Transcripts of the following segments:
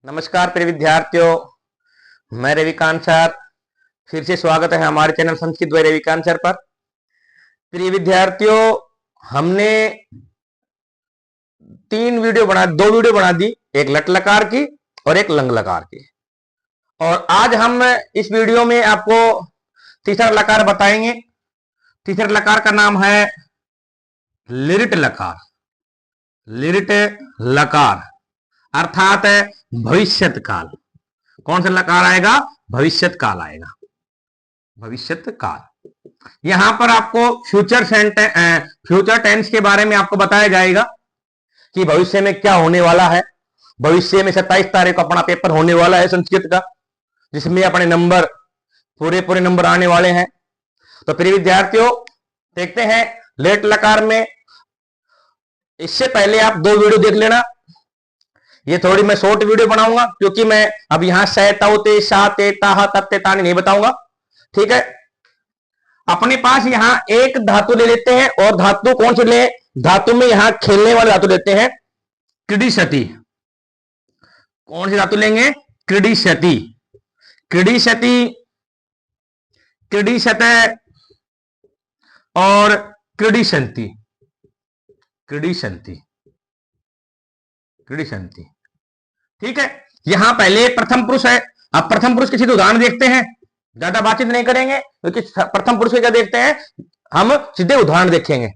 नमस्कार प्रिय विद्यार्थियों, मैं रविकांत सर। फिर से स्वागत है हमारे channel Sanskrit by Ravikant sir पर। प्रिय विद्यार्थियों, हमने दो वीडियो बना दी, एक लट लकार की और एक लंग लकार की। और आज हम इस वीडियो में आपको तीसरा लकार बताएंगे। तीसरे लकार का नाम है लिरिट लकार। लिरिट लकार अर्थात भविष्यत काल। कौन सा लकार आएगा? भविष्यत काल आएगा। भविष्यत काल यहां पर आपको फ्यूचर टेंस के बारे में आपको बताया जाएगा कि भविष्य में क्या होने वाला है। भविष्य में 27 तारीख को अपना पेपर होने वाला है संस्कृत का, जिसमें अपने नंबर पूरे नंबर आने वाले हैं। तो प्रिय विद्यार्थियों, देखते हैं लेट लकार में। इससे पहले आप दो वीडियो देख लेना। ये थोड़ी मैं शॉर्ट वीडियो बनाऊंगा क्योंकि मैं अब यहां सह तौते सा ते ताहा तत्ते तानी नहीं बताऊंगा। ठीक है, अपने पास यहां एक धातु ले लेते हैं और धातु कौन से ले? धातु में यहां खेलने वाले धातु लेते हैं क्रीडिशति। कौन सी धातु लेंगे? क्रीडिशति। क्रीडिशति, क्रीडिशत और क्रीडिशंति। क्रीडिशंति, क्रीडिशंति। ठीक है, यहां पहले प्रथम पुरुष है। अब प्रथम पुरुष के सीधे उदाहरण देखते हैं, ज्यादा बातचीत नहीं करेंगे क्योंकि प्रथम पुरुष के क्या देखते हैं, हम सीधे उदाहरण देखेंगे।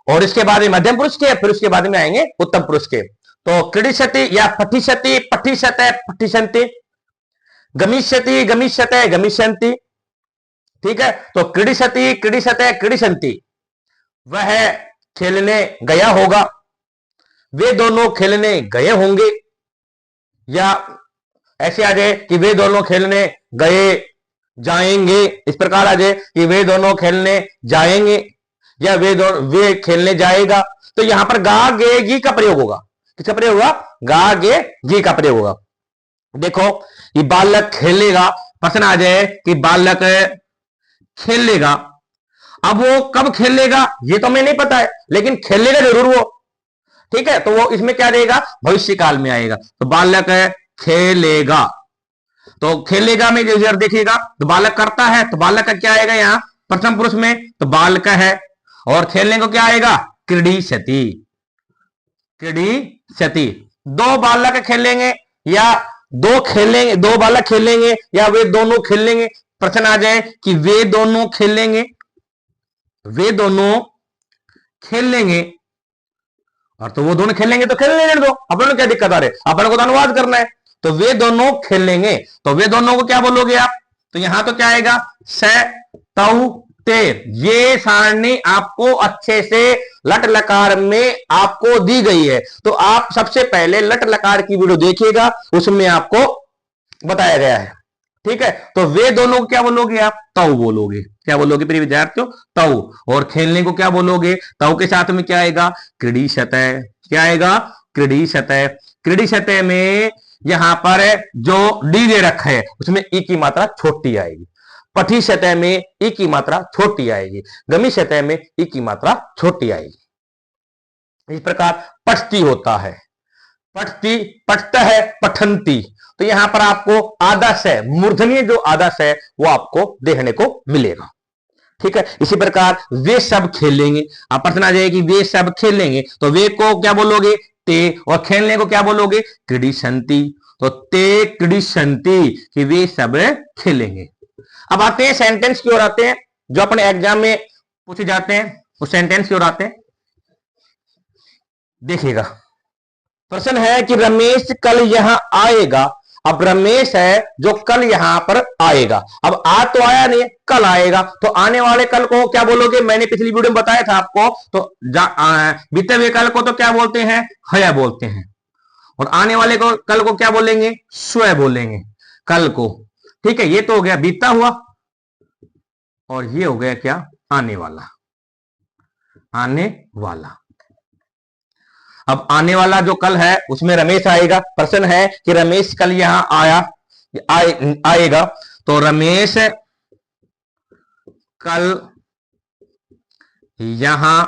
और इसके बाद में मध्यम पुरुष के, फिर उसके बाद में आएंगे उत्तम पुरुष के। तो क्रीडिशति या पठिष्यति, पठिष्यत, पठिष्यन्ति, गमिष्यति, गमिष्यत, गमिष्यन्ति। ठीक है, तो क्रीडिशति, क्रीडिशत, क्रीडिशन्ति, वह खेलने गया होगा, वे दोनों खेलने गए होंगे, या ऐसे आ जाए कि वे दोनों खेलने गए जाएंगे। इस प्रकार आ जाए कि वे दोनों खेलने जाएंगे या वे खेलने जाएगा। तो यहां पर गा गे गी का प्रयोग होगा। किसका प्रयोग होगा? गा गे गी का प्रयोग होगा। देखो, ये बालक खेलेगा, प्रश्न आ जाए कि बालक खेलेगा। अब वो कब खेलेगा ये तो हमें नहीं पता है, लेकिन खेलेगा जरूर वो। ठीक है, तो वो इसमें क्या रहेगा? भविष्य काल में आएगा। तो बालक खेलेगा, तो खेलेगा में जब देखिएगा तो बालक करता है, तो बालक का क्या आएगा यहां प्रथम पुरुष में? तो बालक है। और खेलने को क्या आएगा? क्रीडिशति। क्रीडिशति। दो बालक खेलेंगे या दो बालक खेलेंगे या वे दोनों खेलेंगे। प्रश्न आ जाए कि वे दोनों खेलेंगे, वे दोनों खेलेंगे, और तो वो दोनों खेलेंगे तो खेलने दो, अपन को क्या दिक्कत आ रही है? अपन को तो अनुवाद करना है। तो वे दोनों खेलेंगे, तो वे दोनों को क्या बोलोगे आप? तो यहां तो क्या आएगा? स तौ ते। ये सारणी आपको अच्छे से लट लकार में आपको दी गई है, तो आप सबसे पहले लट लकार की वीडियो देखिएगा, उसमें आपको बताया गया है। ठीक है, तो वे दोनों को क्या बोलोगे आप? तौ बोलोगे। क्या बोलोगे प्रिय विद्यार्थियों? तौ। और खेलने को क्या बोलोगे? तौ के साथ में क्या आएगा? क्रीडिशत। क्या आएगा? क्रीडिशत। क्रीडिशत में यहां पर जो डी दे रखा है उसमें ई की मात्रा छोटी आएगी। पठिष्यत में ई की मात्रा छोटी आएगी। गमिष्यत में ई की मात्रा छोटी आएगी। इस प्रकार पठती होता है, पठती, पठता है, पठंती। तो यहां पर आपको आदर्श है, मूर्धन्य जो आदर्श है वो आपको देखने को मिलेगा। ठीक है, इसी प्रकार वे सब खेलेंगे। आप प्रश्न आ जाए कि वे सब खेलेंगे, तो वे को क्या बोलोगे? ते। और खेलने को क्या बोलोगे? क्रीडिशंति। तो ते क्रीडिशंति, कि वे सब खेलेंगे। अब आते हैं सेंटेंस की ओर, आते हैं जो अपने एग्जाम में पूछे जाते हैं, उस सेंटेंस की ओर आते हैं। देखिएगा, प्रश्न है कि रमेश कल यहां आएगा। अब रमेश है जो कल यहां पर आएगा। अब आज तो आया नहीं, कल आएगा, तो आने वाले कल को क्या बोलोगे? मैंने पिछली वीडियो में बताया था आपको। तो बीते हुए कल को तो क्या बोलते हैं? हया बोलते हैं। और आने वाले को कल को क्या बोलेंगे? स्व बोलेंगे कल को। ठीक है, ये तो हो गया बीता हुआ, और ये हो गया क्या? आने वाला। आने वाला। अब आने वाला जो कल है उसमें रमेश आएगा। प्रश्न है कि रमेश कल यहां आएगा, तो रमेश कल यहां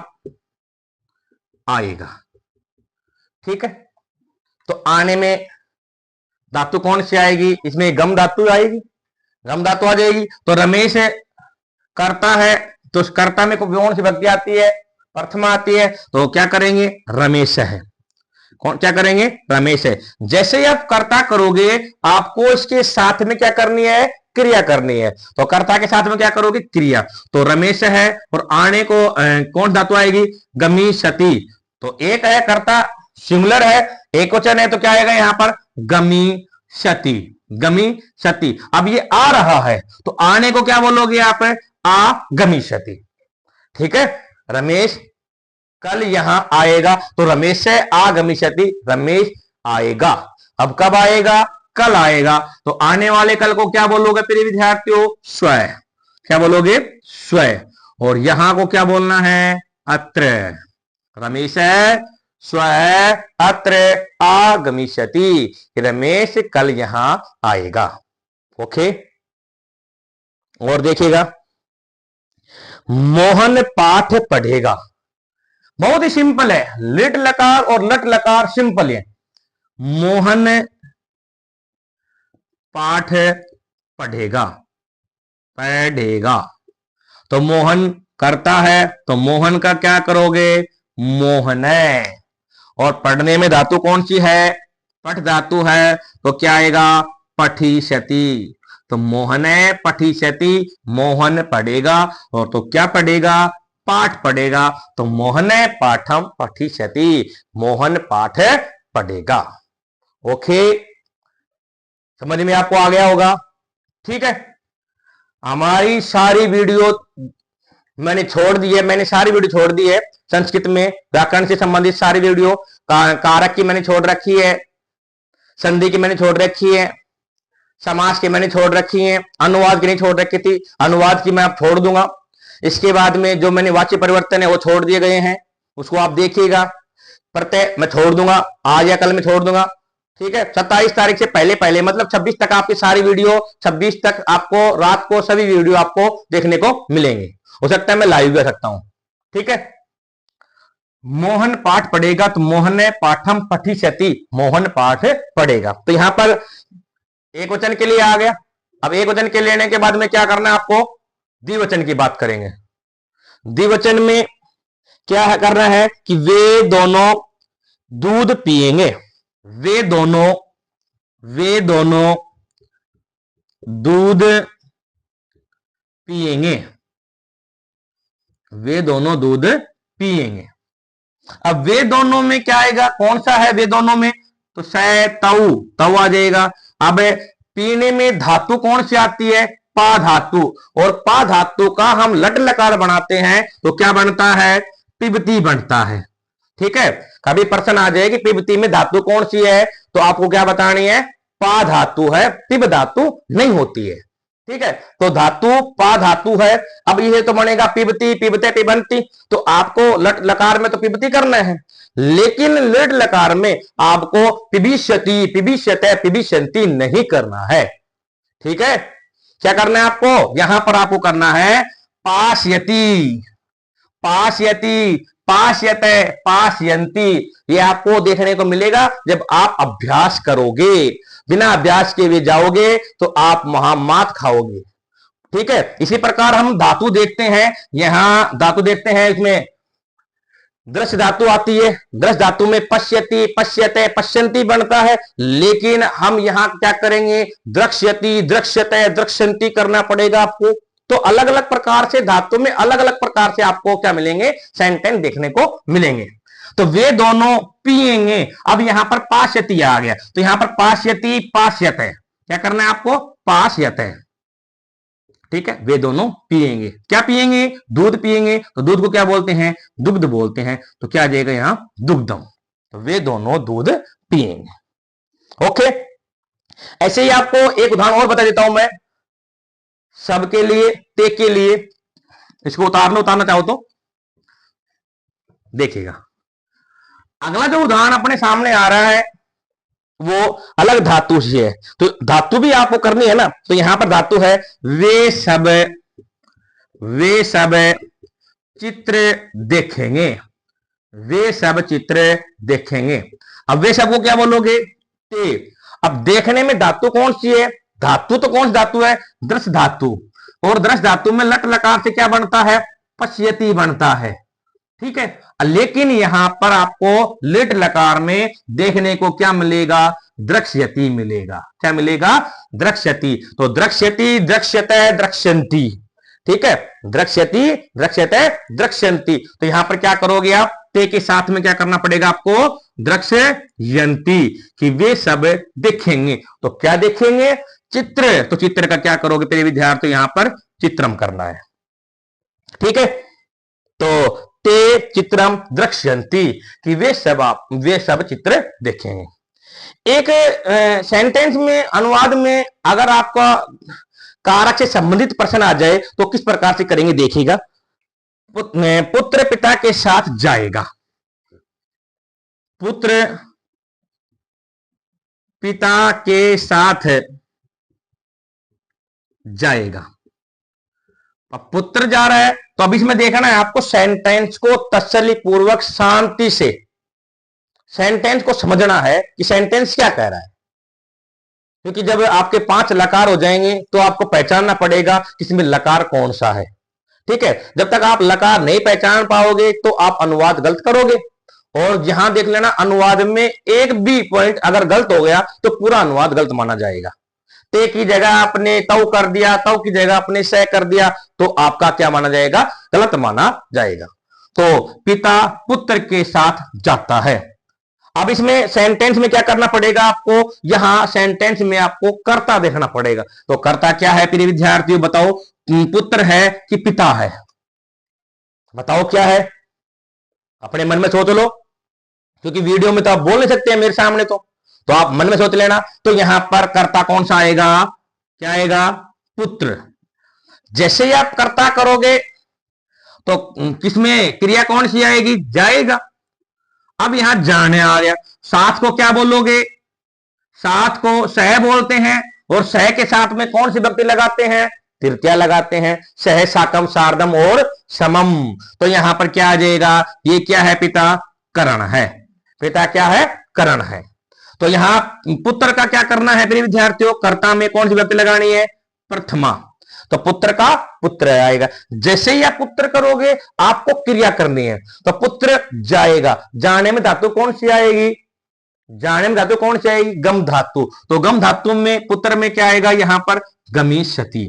आएगा। ठीक है, तो आने में धातु कौन सी आएगी, इसमें गम धातु आएगी, गम धातु आ जाएगी। तो रमेश करता है, तो उस कर्ता में कौन सी विभक्ति आती है, प्रथमा आती है, तो क्या करेंगे, रमेश है। कौन क्या करेंगे, रमेश है। जैसे ही आप कर्ता करोगे आपको इसके साथ में क्या करनी है, क्रिया करनी है। तो कर्ता के साथ में क्या करोगे, क्रिया। तो रमेश है और आने को कौन धातु आएगी, गमीशति। तो एक है कर्ता सिंगुलर है, एक वचन है, तो क्या आएगा यहां पर, गमीशति, गमीशति। अब ये आ रहा है तो आने को क्या बोलोगे आप, आगमिष्यति। ठीक है, रमेश कल यहां आएगा, तो रमेश से आगमिष्यति, रमेश आएगा। अब कब आएगा, कल आएगा। तो आने वाले कल को क्या बोलोगे प्रिय विद्यार्थियों, स्व। क्या बोलोगे, स्व। और यहां को क्या बोलना है, अत्र। रमेश है, स्व है, अत्र आगमिष्यति, रमेश कल यहां आएगा। ओके, और देखिएगा, मोहन पाठ पढ़ेगा। बहुत ही सिंपल है, लिट लकार और लट लकार सिंपल है। मोहन पाठ पढ़ेगा, पढ़ेगा। तो मोहन करता है, तो मोहन का क्या करोगे, मोहन है। और पढ़ने में धातु कौन सी है, पठ धातु है, तो क्या आएगा, पठिष्यति। तो मोहन पठिष्यति, मोहन पढ़ेगा। और तो क्या पढ़ेगा, पाठ पढ़ेगा। तो मोहन पाठम पठिष्यति, मोहन पाठ पढ़ेगा। ओके, समझ में आपको आ गया होगा। ठीक है, हमारी सारी वीडियो मैंने छोड़ दी है, मैंने सारी वीडियो छोड़ दी है। संस्कृत में व्याकरण से संबंधित सारी वीडियो, कारक की मैंने छोड़ रखी है, संधि की मैंने छोड़ रखी है, समास की मैंने छोड़ रखी है, अनुवाद की नहीं छोड़ रखी थी, अनुवाद की मैं अब छोड़ दूंगा। इसके बाद में जो मैंने वाच्य परिवर्तन है वो छोड़ दिए गए हैं, उसको आप देखिएगा। प्रत्यय मैं छोड़ दूंगा, आज या कल में छोड़ दूंगा। ठीक है, 27 तारीख से पहले पहले, मतलब 26 तक आपकी सारी वीडियो, 26 तक आपको रात को सभी वीडियो आपको देखने को मिलेंगे। हो सकता है मैं लाइव भी आ सकता हूं। ठीक है, मोहन पाठ पढ़ेगा, तो मोहन पाठम पठिष्यति, मोहन पाठ पढ़ेगा। तो यहां पर एक वचन के लिए आ गया। अब एक वचन के लेने के बाद में क्या करना है आपको, द्विवचन की बात करेंगे। द्विवचन में क्या करना है कि वे दोनों दूध पिएंगे, वे दोनों दूध पिएंगे, वे दोनों दूध पिएंगे। अब वे दोनों में क्या आएगा, कौन सा है वे दोनों में, तो सै तऊ, तऊ आ जाएगा। अब पीने में धातु कौन सी आती है, पा धातु। और पा धातु का हम लट लकार बनाते हैं तो क्या बनता है, पिबती बनता है। ठीक है, कभी प्रश्न आ जाए कि पिबती में धातु कौन सी है, तो आपको क्या बतानी है, पा धातु है, पिब धातु नहीं होती है। ठीक है, तो धातु पा धातु है। अब ये तो बनेगा पिबती, पिबते, पिबंती। तो आपको लट लकार में तो पिबती करना है, लेकिन लिट लकार में आपको पिबिष्यति, पिबिष्यते, पिबिष्यन्ति नहीं करना है। ठीक है, क्या करना है आपको, यहां पर आपको करना है पास्यति, पास्यति, पास्यते, पास्यन्ति। ये आपको देखने को मिलेगा जब आप अभ्यास करोगे। बिना अभ्यास के भी जाओगे तो आप महामात खाओगे। ठीक है, इसी प्रकार हम धातु देखते हैं, यहां धातु देखते हैं, इसमें दृश्य धातु आती है। दृश्य धातु में पश्यति, पश्यते, पश्यन्ति बनता है, लेकिन हम यहां क्या करेंगे, द्रक्ष्यति, द्रक्ष्यते, द्रक्ष्यन्ति करना पड़ेगा आपको। तो अलग अलग प्रकार से धातु में अलग अलग प्रकार से आपको क्या मिलेंगे, सेंटेंस देखने को मिलेंगे। तो वे दोनों पिएंगे। अब यहां पर पास्यति आ गया, तो यहां पर पास्यति, पास्यते, क्या करना है आपको, पास्यते। ठीक है, वे दोनों पिएंगे, क्या पिएंगे, दूध पिएंगे। तो दूध को क्या बोलते हैं, दुग्ध बोलते हैं। तो क्या आ जाएगा यहां, दुग्धम। तो वे दोनों दूध पिएंगे। ओके, ऐसे ही आपको एक उदाहरण और बता देता हूं मैं, सबके लिए, ते के लिए। इसको उतारना चाहो तो देखिएगा। अगला जो उदाहरण अपने सामने आ रहा है वो अलग धातु से है, तो धातु भी आपको करनी है ना। तो यहां पर धातु है वे सब चित्र देखेंगे, वे सब चित्र देखेंगे। अब वे सब को क्या बोलोगे, ते। अब देखने में धातु कौन सी है? धातु तो कौन सी धातु है? दृश्य धातु। और दृश्य धातु में लट लकार से क्या बनता है? पश्यति बनता है। ठीक है, लेकिन यहां पर आपको लिट लकार में देखने को क्या मिलेगा? द्रक्ष्यति मिलेगा। क्या मिलेगा? द्रक्ष्यति। तो द्रक्ष्यति, द्रक्ष्यते, द्रक्ष्यन्ति। ठीक है, द्रक्ष्यति, द्रक्ष्यते, द्रक्ष्यन्ति। तो यहां पर क्या करोगे आप? ते के साथ में क्या करना पड़ेगा आपको? द्रक्ष्यन्ति, कि वे सब देखेंगे। तो क्या देखेंगे? चित्र। तो चित्र का क्या करोगे प्रिय विद्यार्थी? यहां पर चित्रम करना है। ठीक है, तो ते चित्रम द्रक्ष्यन्ति, कि वे सब चित्र देखेंगे। एक सेंटेंस में, अनुवाद में अगर आपका कारक से संबंधित प्रश्न आ जाए तो किस प्रकार से करेंगे देखिएगा। पुत्र पिता के साथ जाएगा। पुत्र पिता के साथ जाएगा। अब पुत्र जा रहा है तो अब इसमें देखना है आपको सेंटेंस को तसल्ली पूर्वक शांति से सेंटेंस को समझना है कि सेंटेंस क्या कह रहा है। क्योंकि जब आपके 5 लकार हो जाएंगे तो आपको पहचानना पड़ेगा कि इसमें लकार कौन सा है। ठीक है, जब तक आप लकार नहीं पहचान पाओगे तो आप अनुवाद गलत करोगे। और यहां देख लेना, अनुवाद में एक भी पॉइंट अगर गलत हो गया तो पूरा अनुवाद गलत माना जाएगा। ते की जगह आपने तव कर दिया, तव की जगह आपने से कर दिया, तो आपका क्या माना जाएगा? गलत माना जाएगा। तो पिता पुत्र के साथ जाता है। अब इसमें सेंटेंस में क्या करना पड़ेगा आपको? यहां सेंटेंस में आपको कर्ता देखना पड़ेगा। तो कर्ता क्या है प्रिय विद्यार्थियों? बताओ, पुत्र है कि पिता है? बताओ क्या है? अपने मन में सोच लो, क्योंकि वीडियो में तो आप बोल नहीं सकते हैं मेरे सामने। तो आप मन में सोच लेना। तो यहां पर कर्ता कौन सा आएगा? क्या आएगा? पुत्र। जैसे ही आप कर्ता करोगे तो किसमें क्रिया कौन सी आएगी? जाएगा। अब यहां जाने आ गया। साथ को क्या बोलोगे? साथ को सह बोलते हैं। और सह के साथ में कौन सी व्यक्ति लगाते हैं? तृतीया लगाते हैं। सह, साकम, सार्धम और समम। तो यहां पर क्या आ जाएगा? ये क्या है? पिता करण है। पिता क्या है? करण है। तो यहां पुत्र का क्या करना है प्रिय विद्यार्थियों? कर्ता में कौन सी व्यक्ति लगानी है? प्रथमा। तो पुत्र का पुत्र आएगा। जैसे ही आप पुत्र करोगे आपको क्रिया करनी है। तो पुत्र जाएगा। जाने में धातु कौन सी आएगी? जाने में धातु कौन सी आएगी? गम धातु। तो गम धातु में पुत्र में क्या आएगा? यहां पर गमी सती।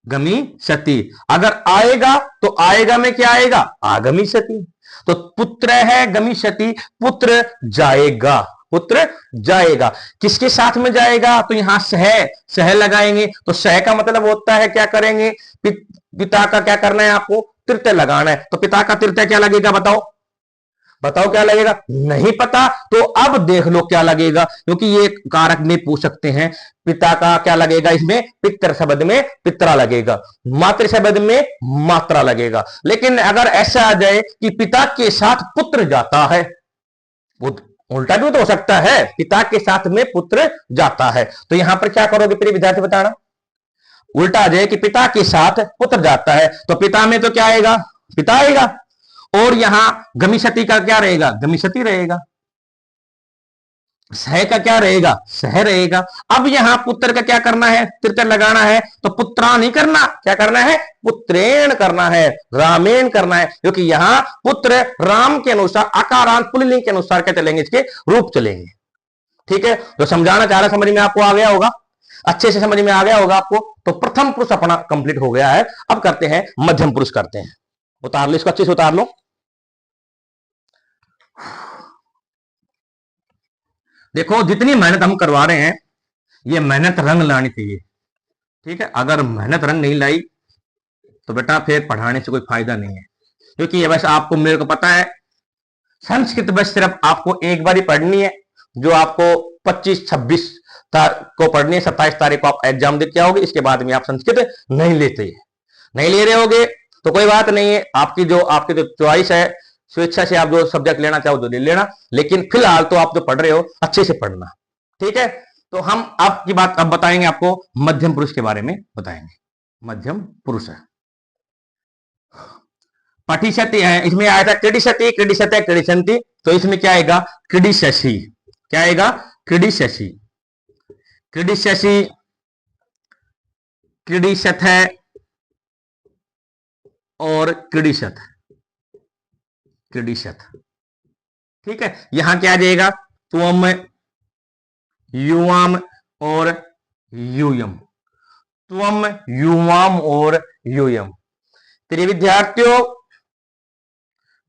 गमी सती। अगर आएगा तो आएगा में क्या आएगा? आगमी सती। तो पुत्र है गमी सती, पुत्र जाएगा। पुत्र जाएगा। किसके साथ में जाएगा? तो यहां सह लगाएंगे। तो सह का मतलब होता है क्या करेंगे? पिता का क्या करना है आपको? तृतीय लगाना है। तो पिता का तृतीय क्या लगेगा? बताओ, बताओ क्या लगेगा? नहीं पता तो अब देख लो क्या लगेगा, क्योंकि ये कारक में पूछ सकते हैं। पिता का क्या लगेगा? इसमें पितृ शब्द में पित्रा लगेगा, मातृ शब्द में मात्रा लगेगा। लेकिन अगर ऐसा आ जाए कि पिता के साथ पुत्र जाता है, उल्टा भी तो हो सकता है, पिता के साथ में पुत्र जाता है। तो यहां पर क्या करोगे प्रिय विद्यार्थी? बताना। उल्टा आ जाए कि पिता के साथ पुत्र जाता है, तो पिता में तो क्या आएगा? पिता आएगा। और यहां गमिशति का क्या रहेगा? गमिशति रहेगा। सह का क्या रहेगा? सह रहेगा। अब यहां पुत्र का क्या करना है? तृतीय लगाना है। तो पुत्रा नहीं करना, क्या करना है? पुत्रेण करना है, रामेण करना है। क्योंकि यहां पुत्र राम के अनुसार आकारांत पुल्लिंग के अनुसार क्या चलेंगे? इसके रूप चलेंगे। ठीक है, तो समझाना चाह रहा, समझ में आपको आ गया होगा, अच्छे से समझ में आ गया होगा आपको। तो प्रथम पुरुष अपना कंप्लीट हो गया है। अब करते हैं मध्यम पुरुष करते हैं। उतार लो इसको, अच्छे से उतार लो। देखो, जितनी मेहनत हम करवा रहे हैं ये मेहनत रंग लानी चाहिए। ठीक है, अगर मेहनत रंग नहीं लाई तो बेटा फिर पढ़ाने से कोई फायदा नहीं है। क्योंकि ये बस आपको, मेरे को पता है, संस्कृत बस सिर्फ आपको एक बार ही पढ़नी है, जो आपको 25-26 को पढ़नी है। 27 तारीख को आप एग्जाम दे के आओगे। इसके बाद में आप संस्कृत नहीं लेते, नहीं ले रहे होगे तो कोई बात नहीं है। आपकी जो चॉइस है, स्वेच्छा से आप जो सब्जेक्ट लेना चाहो तो ले लेना। लेकिन फिलहाल तो आप जो पढ़ रहे हो अच्छे से पढ़ना। ठीक है, तो हम आपकी बात अब बताएंगे, आपको मध्यम पुरुष के बारे में बताएंगे। मध्यम पुरुष है, पठिष्यति है। इसमें आया था क्रीडिशति, क्रीडिशते, क्रीडिशन्ति। तो इसमें क्या आएगा? क्रीडिशसि। क्या आएगा? क्रीडिशसि। क्रीडिशसि, क्रीडिशथ है और क्रीडिशथ, क्रीडिशथ। ठीक है, यहां क्या आ जाएगा, त्वम, युवाम और यूयम, त्वम, युवाम और यूयम। प्रिय विद्यार्थियों,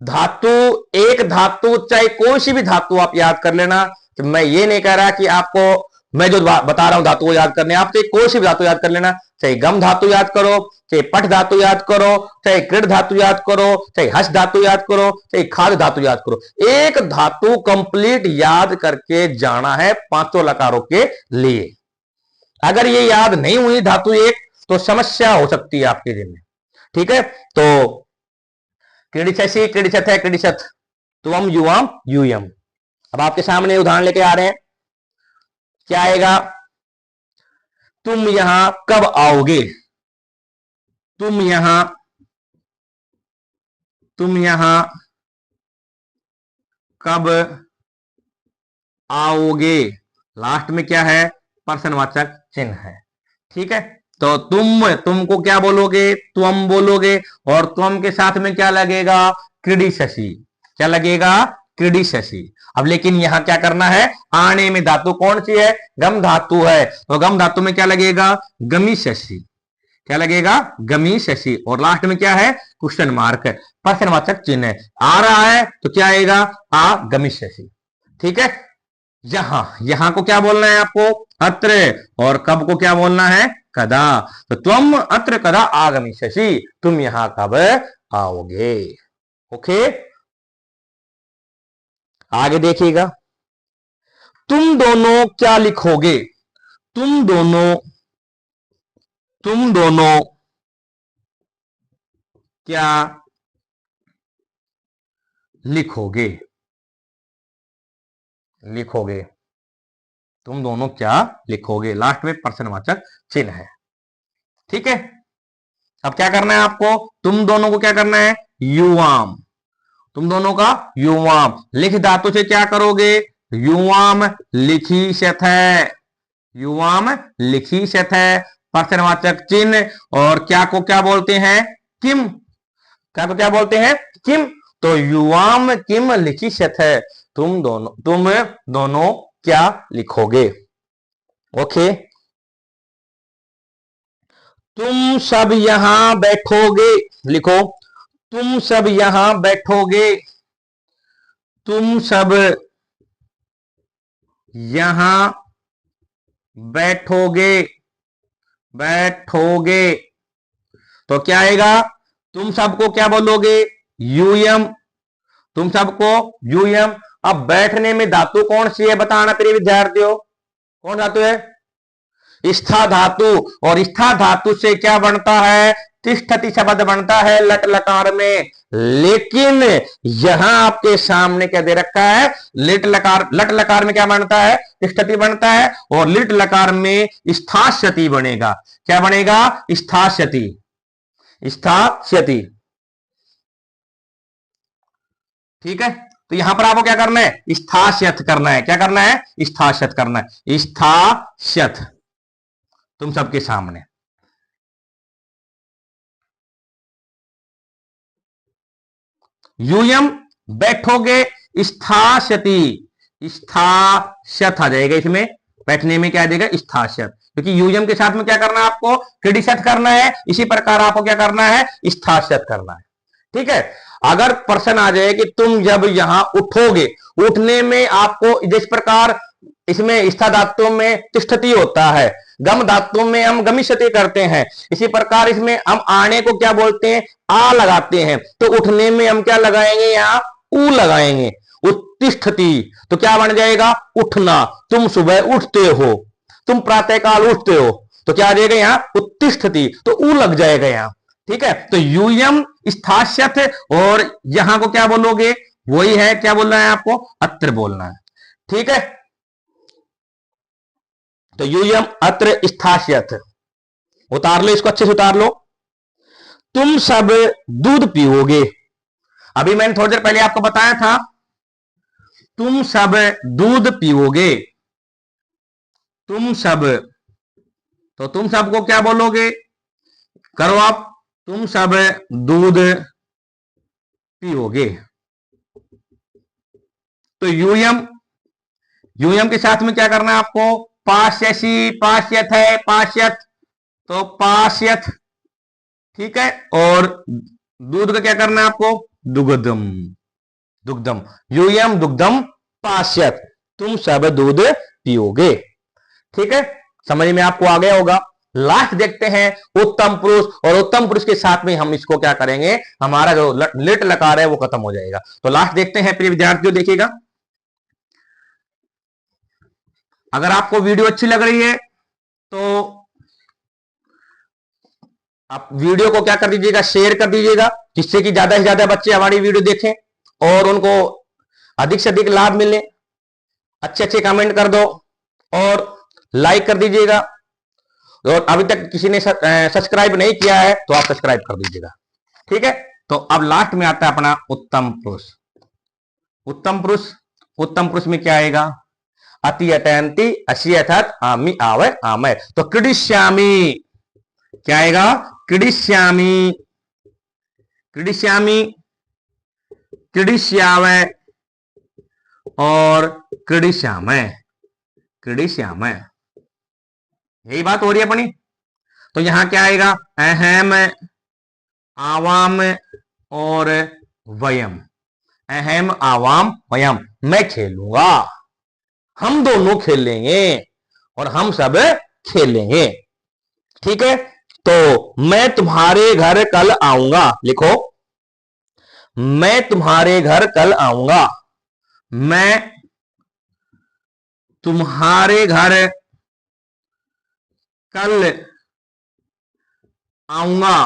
धातु, एक धातु चाहे कोई सी भी धातु आप याद कर लेना। तो मैं ये नहीं कह रहा कि आपको, मैं जो बता रहा हूं धातु को याद करने, आप चाहे कोई सी भी धातु याद कर लेना। चाहे गम धातु याद करो, चाहे पट धातु याद करो, चाहे कृड धातु याद करो, चाहे हस धातु याद करो, चाहे खाद धातु याद करो, एक धातु कंप्लीट याद करके जाना है पांचों लकारों के लिए। अगर ये याद नहीं हुई धातु एक, तो समस्या हो सकती है आपके दिन में। ठीक है, तो क्रीडिशसि, क्रीडिशथ है, क्रीडिशथ, त्वम, युवाम, यूयम। अब आपके सामने उदाहरण लेके आ रहे हैं, क्या आएगा, तुम यहां कब आओगे, तुम यहां कब आओगे। लास्ट में क्या है, प्रश्नवाचक चिन्ह है। ठीक है, तो तुमको क्या बोलोगे, त्वम बोलोगे, और त्वम के साथ में क्या लगेगा, क्रीडिशसि, क्या लगेगा, क्रीडिशसि। अब लेकिन यहां क्या करना है, आने में धातु कौन सी है, गम धातु है, तो गम धातु में क्या लगेगा, गमिशसि, क्या लगेगा, गमिशसि, और लास्ट में क्या है, क्वेश्चन मार्क है, प्रश्नवाचक चिन्ह आ रहा है, तो क्या आएगा, आ गमिशसि। ठीक है, यहां को क्या बोलना है आपको, अत्र, और कब को क्या बोलना है, कदा। तो तुम अत्र कदा आगमिष्यसि, तुम यहां कब आओगे। ओके, आगे देखिएगा, तुम दोनों क्या लिखोगे, तुम दोनों क्या लिखोगे, लिखोगे, तुम दोनों क्या लिखोगे, लास्ट में प्रश्नवाचक चिन्ह है। ठीक है, अब क्या करना है आपको, तुम दोनों को क्या करना है, युवाम, तुम दोनों का युवाम, लिख धातु से क्या करोगे, युवाम लिखी शत है, युवाम लिखी शत है, प्रश्नवाचक चिन्ह, और क्या को क्या बोलते हैं, किम, क्या को क्या बोलते हैं, किम, तो युवाम किम लिखी शत है, तुम दोनों क्या लिखोगे। ओके, तुम सब यहां बैठोगे, लिखो, तुम सब यहां बैठोगे, तुम सब यहां बैठोगे, बैठोगे, तो क्या आएगा, तुम सबको क्या बोलोगे, यूयम, तुम सबको यूयम। अब बैठने में धातु कौन सी है बताना प्रिय विद्यार्थियों, कौन धातु है, स्था धातु, और स्था धातु से क्या बनता है, तिष्ठति शब्द बनता है लट लकार में। लेकिन यहां आपके सामने क्या दे रखा है, लिट लकार, लट लकार में क्या बनता है, तिष्ठति बनता है, और लिट लकार में स्थास्यति बनेगा, क्या बनेगा, स्थास्यति, स्थास्यति। ठीक है, तो यहां पर आपको क्या करना है, स्थास्यत करना है, क्या करना है, स्थास्यत करना है, स्थास्यत, तुम सबके सामने। यूयम बैठोगे, स्थास्यति, स्थास्यत आ जाएगा इसमें, बैठने में क्या आ जाएगा, स्थास्यत, क्योंकि यूयम के साथ में क्या करना है आपको, क्रीडिशत करना है, इसी प्रकार आपको क्या करना है, स्थास्यत करना है। ठीक है, अगर प्रश्न आ जाए कि तुम जब यहां उठोगे, उठने में आपको जिस प्रकार इसमें स्था धातु में तिष्ठति होता है, गम धातु में हम गमिष्यति करते हैं, इसी प्रकार इसमें हम आने को क्या बोलते हैं, आ लगाते हैं, तो उठने में हम क्या लगाएंगे, यहाँ ऊ लगाएंगे, उत्तिष्ठति, तो क्या बन जाएगा, उठना, तुम सुबह उठते हो, तुम प्रातःकाल उठते हो, तो क्या आ जाएगा यहाँ, उत्तिष्ठति, तो ऊ लग जाएगा यहाँ। ठीक है, तो यूयम स्थास्यत, और यहां को क्या बोलोगे, वही है, क्या बोलना है आपको, अत्र बोलना है। ठीक है, तो यूयम अत्र स्थास्यत, उतार लो इसको, अच्छे से उतार लो। तुम सब दूध पीओगे, अभी मैंने थोड़ी देर पहले आपको बताया था, तुम सब दूध पीओगे, तुम सब, तो तुम सब को क्या बोलोगे, करो आप, तुम सब दूध पियोगे। तो यूयम, यूयम के साथ में क्या करना है आपको, पास्यसी, पास्यथ है, पास्यथ, तो पास्यथ, ठीक है। और दूध का क्या करना है आपको, दुग्धम, दुग्धम, यूयम दुग्धम पास्यथ, तुम सब दूध पियोगे। ठीक है, समझ में आपको आ गया होगा। लास्ट देखते हैं उत्तम पुरुष, और उत्तम पुरुष के साथ में हम इसको क्या करेंगे, हमारा जो लिट लकार है वो खत्म हो जाएगा। तो लास्ट देखते हैं प्रिय विद्यार्थियों, देखिएगा। अगर आपको वीडियो अच्छी लग रही है तो आप वीडियो को क्या कर दीजिएगा, शेयर कर दीजिएगा, जिससे कि ज्यादा से ज्यादा बच्चे हमारी वीडियो देखें और उनको अधिक से अधिक लाभ मिले। अच्छे अच्छे कमेंट कर दो और लाइक कर दीजिएगा। और अभी तक किसी ने सब्सक्राइब नहीं किया है तो आप सब्सक्राइब कर दीजिएगा। ठीक है, तो अब लास्ट में आता है अपना उत्तम पुरुष। उत्तम पुरुष, उत्तम पुरुष में क्या आएगा, अति अत्यंति असी अर्थात आमी आवे आमय, तो क्रीडिश्यामी क्या आएगा, क्रीडिश्यामी, क्रीडिश्यामी, क्रीडिश्यावय और क्रीडिश्यामय, क्रीडिश्यामय, यही बात हो रही है अपनी। तो यहां क्या आएगा, अहम, आवाम और वयम, अहम आवाम वयम, मैं खेलूंगा, हम दोनों खेलेंगे और हम सब खेलेंगे। ठीक है, तो मैं तुम्हारे घर कल आऊंगा, लिखो, मैं तुम्हारे घर कल आऊंगा, मैं तुम्हारे घर कल आऊंगा।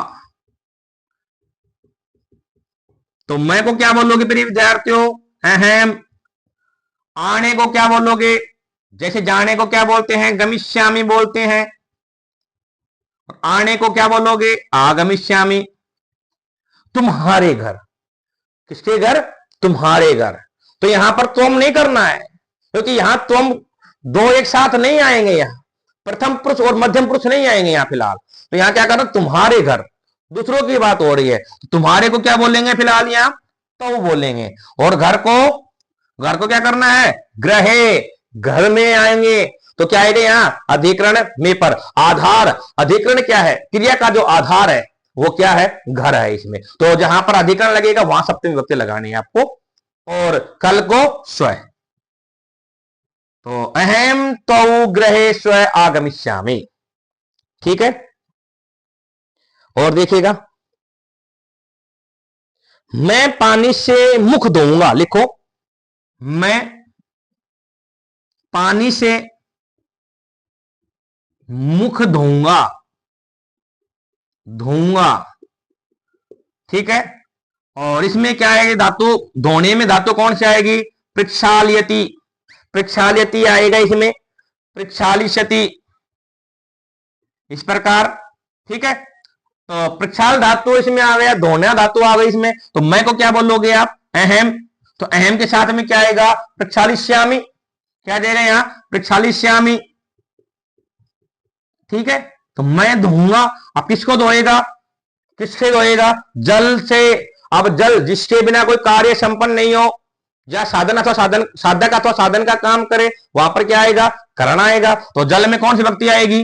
तो मैं को क्या बोलोगे प्रिय विद्यार्थियों, अहम, आने को क्या बोलोगे, जैसे जाने को क्या बोलते हैं, गमिष्यामि बोलते हैं, आने को क्या बोलोगे, आगमिष्यामि। तुम्हारे घर, किसके घर, तुम्हारे घर, तो यहां पर तुम नहीं करना है, क्योंकि यहां तुम दो एक साथ नहीं आएंगे, यहां प्रथम पुरुष और मध्यम पुरुष नहीं आएंगे यहां फिलहाल। तो यहां क्या करना, तुम्हारे घर, दूसरों की बात हो रही है, तो तुम्हारे को क्या बोलेंगे फिलहाल यहां, तो बोलेंगे। और घर को, घर को क्या करना है, ग्रहे, घर में आएंगे, तो क्या आएगा यहां, अधिकरण में पर, आधार, अधिकरण क्या है, क्रिया का जो आधार है वो क्या है, घर है इसमें, तो जहां पर अधिकरण लगेगा वहां सप्तमी विभक्ति लगानी है आपको। और कल को स्व, तो अहम तो ग्रहे स्व आगमिष्यामि। ठीक है, और देखिएगा, मैं पानी से मुख धोऊंगा, लिखो, मैं पानी से मुख धोऊंगा, धोऊंगा। ठीक है, और इसमें क्या आएगी धातु, धोने में धातु कौन सी आएगी, प्रक्षाल्यति, प्रक्षाल्यति आएगा इसमें, प्रक्षालिष्यति, इस प्रकार। ठीक है, तो प्रक्षाल धातु इसमें आ गया, धोना धातु आ गई इसमें, तो मैं को क्या बोलोगे आप, अहम, तो अहम के साथ में क्या आएगा, प्रक्षालिष्यामि, क्या दे रहे हैं यहां, प्रक्षालिष्यामि। ठीक है, तो मैं धोऊंगा, अब किसको धोएगा, किससे धोएगा, जल से। अब जल जिसके बिना कोई कार्य संपन्न नहीं हो, या साधन अथवा साधन, साधक अथवा साधन का काम करे, वहां पर क्या आएगा, करण आएगा। तो जल में कौन सी भक्ति आएगी,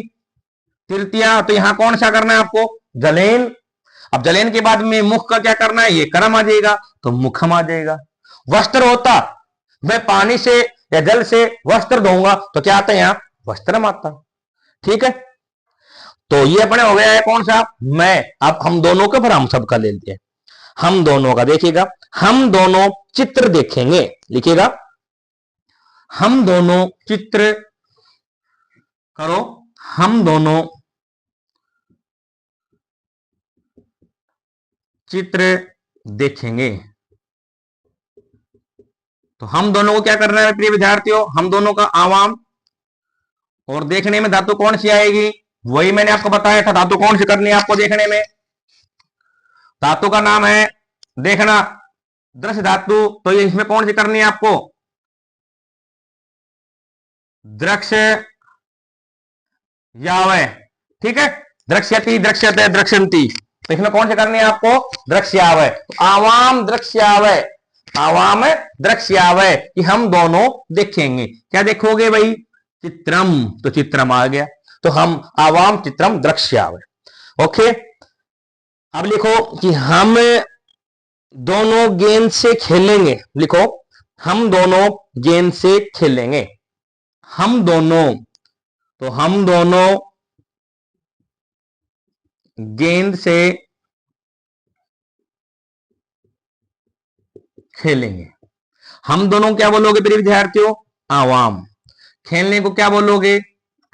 तृतीया, तो यहां कौन सा करना है आपको, जलेन। अब जलेन के बाद में मुख का क्या करना है, ये कर्म आ जाएगा, तो मुखम आ जाएगा। वस्त्र होता, मैं पानी से या जल से वस्त्र धोऊंगा, तो क्या आता है यहां, वस्त्रम आता। ठीक है, तो ये अपने हो गया है कौन सा, मैं। अब हम दोनों का फिर हम सबका ले लेते हैं, हम दोनों का देखिएगा, हम दोनों चित्र देखेंगे, लिखिएगा, हम दोनों चित्र, करो, हम दोनों चित्र देखेंगे। तो हम दोनों को क्या करना है प्रिय विद्यार्थियों, हम दोनों का आवाम, और देखने में धातु कौन सी आएगी, वही मैंने आपको बताया था, धातु कौन सी करनी है आपको देखने में, धातु का नाम है देखना, दृश्य धातु, तो ये इसमें कौन सी करनी है आपको, दृश्य यावे, ठीक है। द्रक्ष्यति, द्रक्ष्यते, द्रक्ष्यन्ति, तो इसमें कौन से करने हैं आपको? द्रक्ष्यावे। तो आवाम द्रक्ष्यावे, आवाम द्रक्ष्यावे कि हम दोनों देखेंगे। क्या देखोगे भाई? चित्रम, तो चित्रम आ गया, तो हम आवाम चित्रम द्रक्ष्यावे। ओके, अब लिखो कि हम दोनों गेंद से खेलेंगे। लिखो, हम दोनों गेंद से खेलेंगे। हम दोनों, तो हम दोनों गेंद से खेलेंगे। हम दोनों क्या बोलोगे प्रिय विद्यार्थियों? आवाम। खेलने को क्या बोलोगे?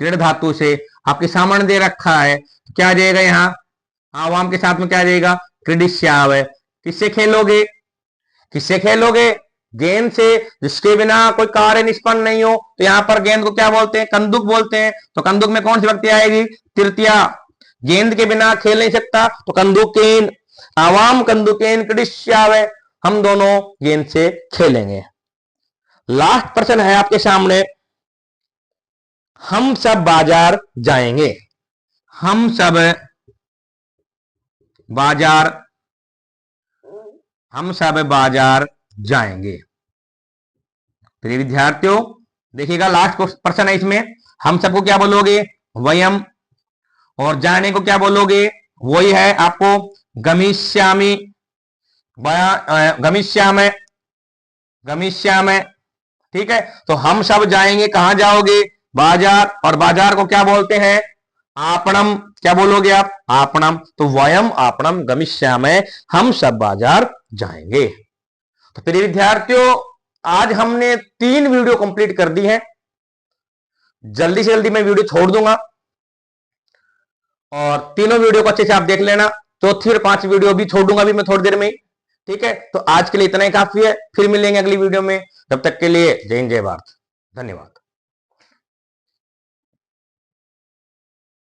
क्रीड़ धातु से। आपके सामने दे रखा है, क्या आ जाएगा यहां? आवाम के साथ में क्या आ जाएगा? क्रीडिष्यावय। किससे खेलोगे? किससे खेलोगे? गेंद से, जिसके बिना कोई कार्य निष्पन्न नहीं हो। तो यहां पर गेंद को क्या बोलते हैं? कंदुक बोलते हैं। तो कंदुक में कौन सी व्यक्ति आएगी? तृतीया। गेंद के बिना खेल नहीं सकता, तो कंदुकेन, आवाम कंदुकेन क्रीडिष्यावय, हम दोनों गेंद से खेलेंगे। लास्ट प्रश्न है आपके सामने, हम सब बाजार जाएंगे। हम सब बाजार, हम सब बाजार जाएंगे। प्रिय विद्यार्थियों देखिएगा, लास्ट प्रश्न है इसमें, हम सबको क्या बोलोगे? वयम। और जाने को क्या बोलोगे? वही है आपको गमिष्यामि, गमिष्यामि, गमिष्यामि, ठीक है। तो हम सब जाएंगे, कहां जाओगे? बाजार। और बाजार को क्या बोलते हैं? आपणम। क्या बोलोगे आप? आपणम। तो वयम आपणम गमिष्यामि, हम सब बाजार जाएंगे। तो प्रिय विद्यार्थियों आज हमने 3 वीडियो कंप्लीट कर दी है। जल्दी से जल्दी मैं वीडियो छोड़ दूंगा और तीनों वीडियो को अच्छे से आप देख लेना। चौथी और 5वीं वीडियो भी छोड़ दूंगा अभी मैं थोड़ी देर में, ठीक है। तो आज के लिए इतना ही काफी है, फिर मिलेंगे अगली वीडियो में। तब तक के लिए जय हिंद, जय भारत, धन्यवाद।